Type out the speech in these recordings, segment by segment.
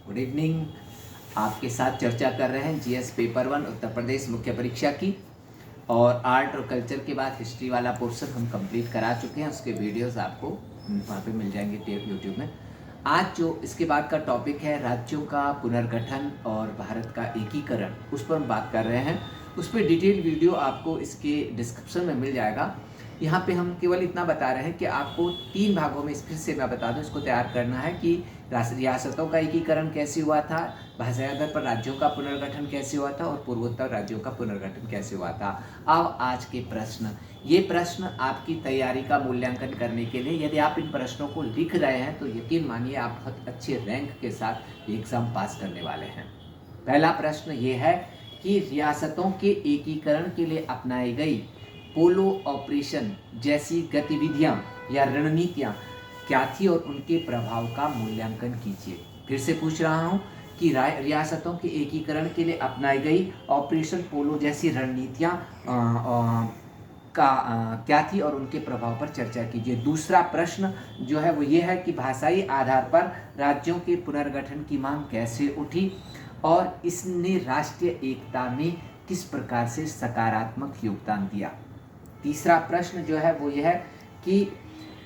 Good evening. आपके साथ चर्चा कर रहे हैं जीएस पेपर 1 उत्तर प्रदेश मुख्य परीक्षा की। और आर्ट और कल्चर के बाद हिस्ट्री वाला पोर्शन हम कंप्लीट करा चुके हैं। उसके वीडियोस आपको वहाँ पे मिल जाएंगे यूट्यूब में। आज जो इसके बाद का टॉपिक है राज्यों का पुनर्गठन और भारत का एकीकरण, उस पर हम बात कर रहे हैं। उस पर डिटेल वीडियो आपको इसके डिस्क्रिप्शन में मिल जाएगा। यहाँ पे हम केवल इतना बता रहे हैं कि आपको 3 भागों में, फिर से मैं बता दूं, इसको तैयार करना है कि रियासतों का एकीकरण कैसे हुआ था, भाषाई आधार पर राज्यों का पुनर्गठन कैसे हुआ था और पूर्वोत्तर राज्यों का पुनर्गठन कैसे हुआ था। अब आज के प्रश्न, ये प्रश्न आपकी तैयारी का मूल्यांकन करने के लिए, यदि आप इन प्रश्नों को लिख रहे हैं तो यकीन मानिए आप बहुत अच्छे रैंक के साथ एग्जाम पास करने वाले हैं। पहला प्रश्न ये है कि रियासतों के एकीकरण के लिए अपनाई गई पोलो ऑपरेशन जैसी गतिविधियां या रणनीतियां क्या थी और उनके प्रभाव का मूल्यांकन कीजिए। फिर से पूछ रहा हूं कि रियासतों के एकीकरण के लिए अपनाई गई ऑपरेशन पोलो जैसी रणनीतियां क्या थी और उनके प्रभाव पर चर्चा कीजिए। दूसरा प्रश्न जो है वो ये है कि भाषाई आधार पर राज्यों के पुनर्गठन की मांग कैसे उठी और इसने राष्ट्रीय एकता में किस प्रकार से सकारात्मक योगदान दिया। तीसरा प्रश्न जो है वो यह है कि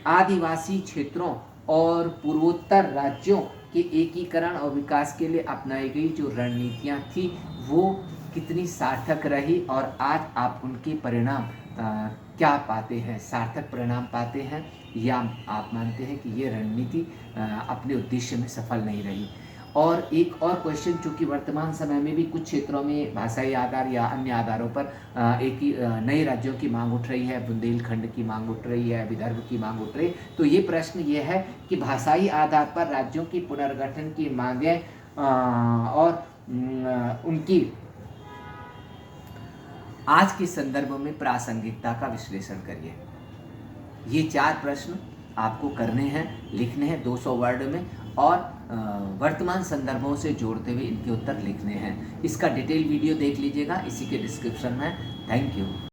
आदिवासी क्षेत्रों और पूर्वोत्तर राज्यों के एकीकरण और विकास के लिए अपनाई गई जो रणनीतियां थी वो कितनी सार्थक रही और आज आप उनके परिणाम क्या पाते हैं, सार्थक परिणाम पाते हैं या आप मानते हैं कि ये रणनीति अपने उद्देश्य में सफल नहीं रही। और एक और क्वेश्चन, चूंकि वर्तमान समय में भी कुछ क्षेत्रों में भाषाई आधार या अन्य आधारों पर एक ही नए राज्यों की मांग उठ रही है, बुंदेलखंड की मांग उठ रही है, विदर्भ की मांग उठ रही है, तो ये प्रश्न ये है कि भाषाई आधार पर राज्यों की पुनर्गठन की मांगें और उनकी आज के संदर्भ में प्रासंगिकता का विश्लेषण करिए। ये 4 प्रश्न आपको करने हैं, लिखने हैं 200 वर्ड में और वर्तमान संदर्भों से जोड़ते हुए इनके उत्तर लिखने हैं। इसका डिटेल वीडियो देख लीजिएगा इसी के डिस्क्रिप्शन में। Thank you.